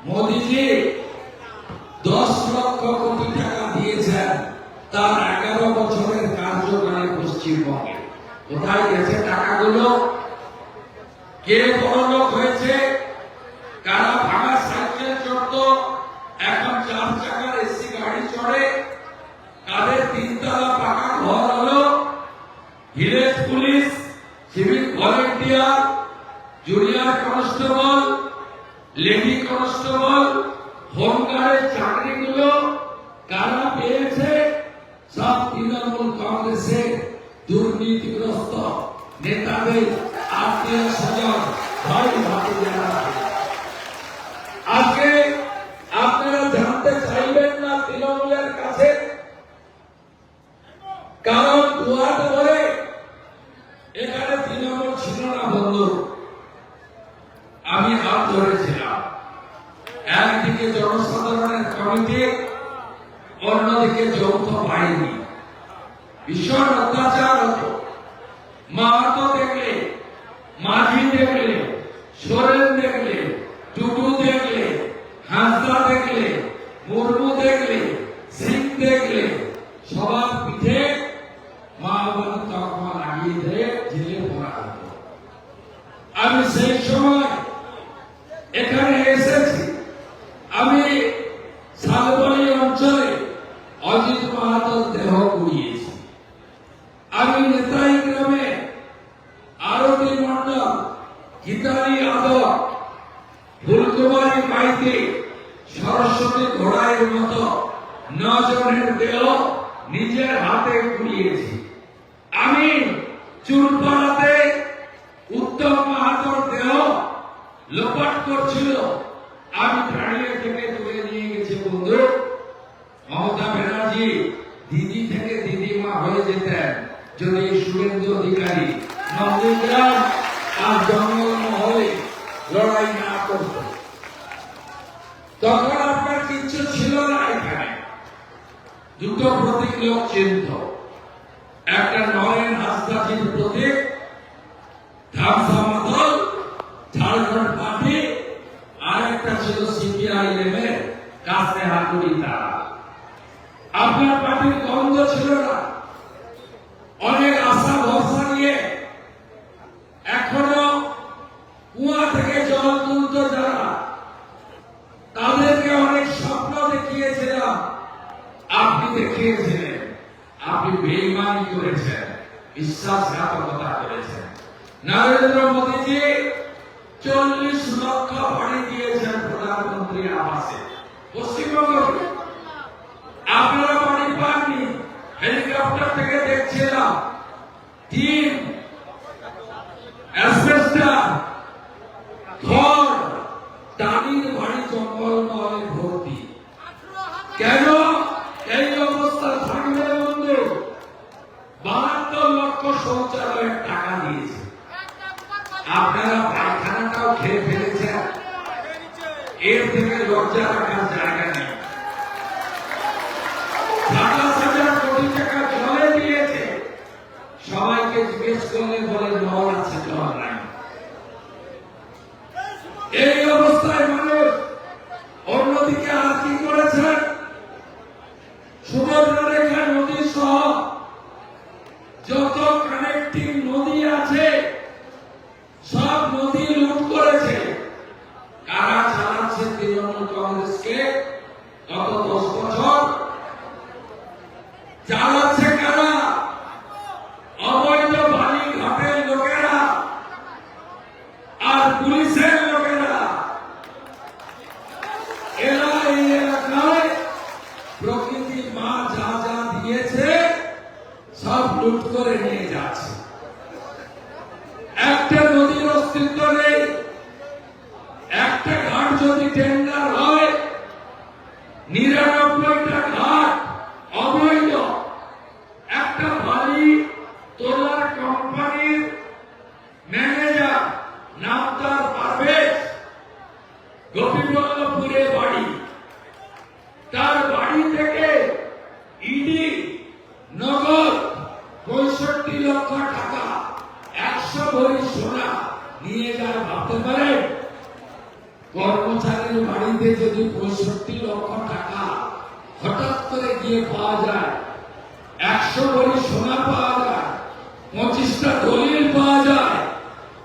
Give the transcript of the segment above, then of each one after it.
মোদীজি 10 লক্ষ কোটি টাকা দিয়েছেন তার 11 বছরের কার্যকালে পশ্চিমবঙ্গে। কোথায় গেছে টাকাগুলো? কে বড়লোক হয়েছে? কারা ভাঙা সাইকেল চড়ত এখন 4 চাকার এসি গাড়ি চড়ে? কাদের 3 তলা পাকা ঘর হলো? Village police, civic volunteer, junior constable, lady constable, হোমগার্ডের চাকরিগুলো কারা পেয়েছে? সব তৃণমূল কংগ্রেসের দুর্নীতিগ্রস্ত নেতাদের আত্মীয় স্বজন ভাই ভাতিজারা। আজকে আপনারা জানতে চাইবেন না তৃণমূলের কাছে, কারণ দুয়ার ধরে এখানে তৃণমূল ছিল না বন্ধু। আমি হাত ধরেছিলাম, একদিকে জনসাধারণের কমিটি, অন্যদিকে যৌথ বাহিনী। ভীষণ অত্যাচার হতো। মাহাতো দেখলে, মাঝি দেখলে, সোরেন দেখলে, টুডু দেখলে, হাঁসদা দেখলে, মুর্মু দেখলে, সিং দেখলে সবার পিঠে মাওবাদী তকমা লাগিয়ে দিয়ে জেলে ভরা হতো। আমি সেই সময় এখানে এসেছি। আমি শালবনী অঞ্চলে অজিত মাহাতোর দেহ কুড়িয়েছি। আমি নেতাই গ্রামে আরতি মন্ডল, গীতালি আদর, ফুলকুমারী মাইতি, সরস্বতী ঘোড়াইয়ের মতো 9 জনের দেহ নিজের হাতে কুড়িয়েছি। আমি চুরপাড়াতে উত্তম মাহাতোর দেহ লোপাট করছিল, আমি দাঁড়িয়ে থেকে তুলে নিয়ে গেছি। বন্ধু, মমতা ব্যানার্জি দিদি থেকে দিদিমা হয়ে যেতেন যদি শুভেন্দু অধিকারী নন্দীগ্রাম আর জঙ্গলমহলে লড়াই না করত। তখন আপনার কিচ্ছু ছিল না। এখানে দুটো প্রতীক লোক চিহ্ন, একটা নরেন হাসদাজির প্রতীক ধামসা মাদল ঝাড়খণ্ড পার্টি, আর একটা ছিল সিপিআইএম এর কাছে হাতুড়ি তারা। আপনার পার্টির গন্ধ ছিল না। অনেক আশা ভরসা নিয়ে এখনো কুয়া থেকে জল তুলত যারা, তাদেরকে অনেক স্বপ্ন দেখিয়েছিলাম। আপনি দেখিয়েছিলেন, আপনি বেঈমানি করেছেন, বিশ্বাসঘাতকতা করেছেন। নরেন্দ্র মোদীজি 40 লক্ষ বাড়ি দিয়েছেন প্রধানমন্ত্রী আবাসে পশ্চিমবঙ্গে। আপনারা বাড়ি পাননি। হেলিকপ্টার থেকে দেখছিলাম টিন, অ্যাসবেস্টার, ঘর, টালির বাড়ি জঙ্গলমহলে ভর্তি। কেন এই অবস্থা থাকবে বন্ধু? 72 লক্ষ শৌচালয়ের টাকা দিয়েছে। আপনারা পায়খানাটাও খেয়ে ফেলেছেন। এর থেকে লজ্জা রাখার জায়গা নেই। 27,000 কোটি টাকা জলে দিয়েছে। সবাইকে জিজ্ঞেস করলে বলে জল আছে, জল নাই। এই অবস্থায় মানুষ। অন্যদিকে আর কি করেছেন? সুবর্ণরেখা নদী সহ যত কানেক্টিং নদী আছে সব নদী লুট করেছে। কারা চালাচ্ছে তৃণমূল কংগ্রেসকে গত 10 বছর? চালাচ্ছে কারা? অবৈধ বালি ঘাটের লোকেরা আর পুলিশের লোকেরা। এরা এই এলাকায় প্রকৃতি মা যা যা দিয়েছে সব লুট করে নিয়ে যাচ্ছে। একটা নদীর অস্তিত্ব নেই। একটা ঘাট যদি টেন্ডার হয় 99 যদি 65 লক্ষ টাকা হঠাৎ করে গিয়ে পাওয়া যায়, 100 ভরি সোনা পাওয়া যায়, 25টা দলিল পাওয়া যায়,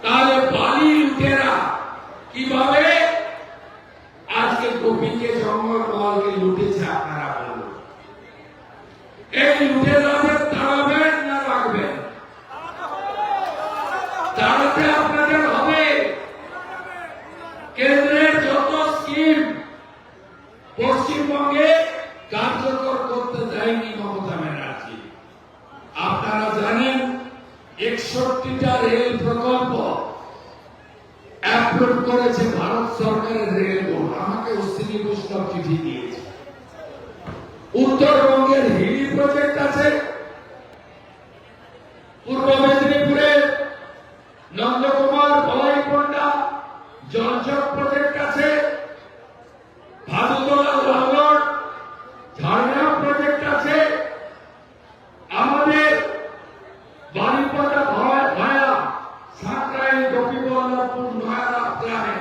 তাহলে বালি লুটেরা কিভাবে আজকে গোপীকে জঙ্গলমহলকে লুটেছে আপনারা বলুন? এই লুটেরাদের তাড়াবেন না রাখবেন? তাড়াতে আপনাদের হবে। কেন্দ্রের যত স্কিম পশ্চিমবঙ্গে কার্যকর করতে দেয়নি মমতা ব্যানার্জি। আপনারা জানেন 61টা রেল প্রকল্প অ্যাপ্রুভ করেছে ভারত সরকারের রেল বোর্ড। আমাকে অশ্বিনী বৈষ্ণব চিঠি দিয়েছে। উত্তরবঙ্গের হিলি প্রজেক্ট আছে, পূর্ব মেদিনীপুরের নন্দকুমার বলাইপন্ডা জলচক প্রজেক্ট আছে, ভাদুতলা লালগড় ঝাড়গ্রাম প্রজেক্ট আছে, আমাদের বাড়িপাটা ভায়া সাঁকরাইল গোপীবল্লভপুর নয়ারা গ্রামে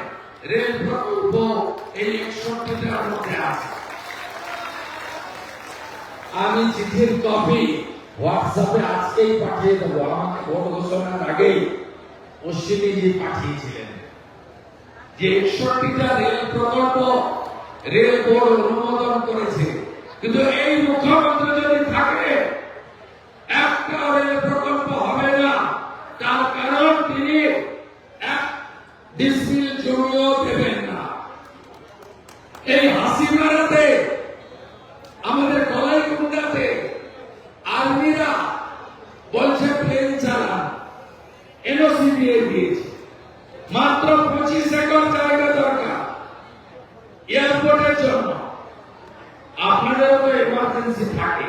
রেল প্রকল্প এই 61টার মধ্যে আছে। আমি চিঠির কপি হোয়াটসঅ্যাপে আজকেই পাঠিয়ে দেবো। আমাকে ভোট ঘোষণার আগেই অশ্বিনীজি পাঠিয়েছিলেন যে 61টা রেল প্রকল্প রেল বোর্ড অনুমোদন করেছে, কিন্তু এই মুখ্যমন্ত্রী যদি থাকে একটা রেল প্রকল্প হবে না। তার কারণ তিনি এক ডিসমিল জমিও দেবেন না। এই হাসিমারাতে আমাদের কলাইকুণ্ডাতে আর্মিরা বলছে প্লেন চালান, এনওসি দিয়ে দিয়েছে। মাত্র 25 একর জায়গা দরকার এয়ারপোর্টের জন্য। আপনাদেরও তো এমার্জেন্সি থাকে,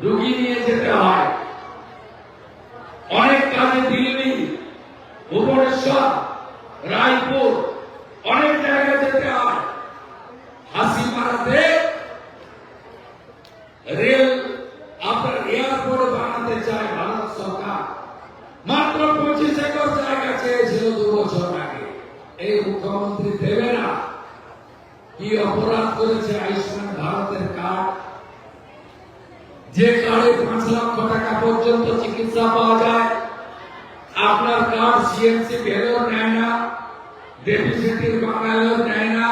রুগী নিয়ে যেতে হয়, অনেক কাজে দিল্লি, ভুবনেশ্বর, রায়পুর অনেক জায়গায় যেতে হয়। হাসিমারাতে রেল আপনার এয়ারপোর্ট বানাতে চায় ভারত সরকার। মাত্র 25 একর জায়গা চেয়েছিল 2 বছর আগে। এই মুখ্যমন্ত্রী দেবে না। কি অপরাধ করেছে আয়ুষ্মান ভারতের কার্ড, যে কার্ডে 5 লক্ষ টাকা পর্যন্ত চিকিৎসা পাওয়া যায়। আপনার কার্ড সিএমসি ভেলোর নেয় না, দেবী সিটির বাঙ্গালোর নেয় না,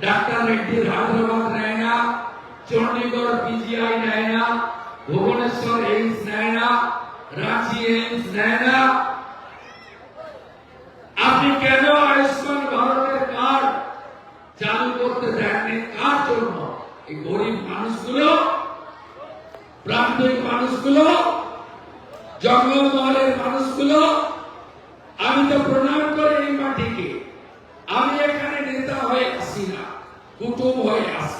ডাক্তার রেড্ডির হায়দ্রাবাদ নেয় না, চণ্ডীগড় পিজিআই নেয় না, ভুবনেশ্বর এইমস নেয় না, রাঁচি এইমস নেয় না। আপনি কেন আয়ুষ্মান ভারতের কার্ড চালু করতে দেননি? কার জন্য? এই গরিব মানুষগুলো, প্রান্তিক মানুষগুলো, জঙ্গলমহলের মানুষগুলো। আমি তো প্রণাম করি এই মাটিকে। আমি এখানে নেতা হয়ে আসি না, কুটুম হয়ে আসি।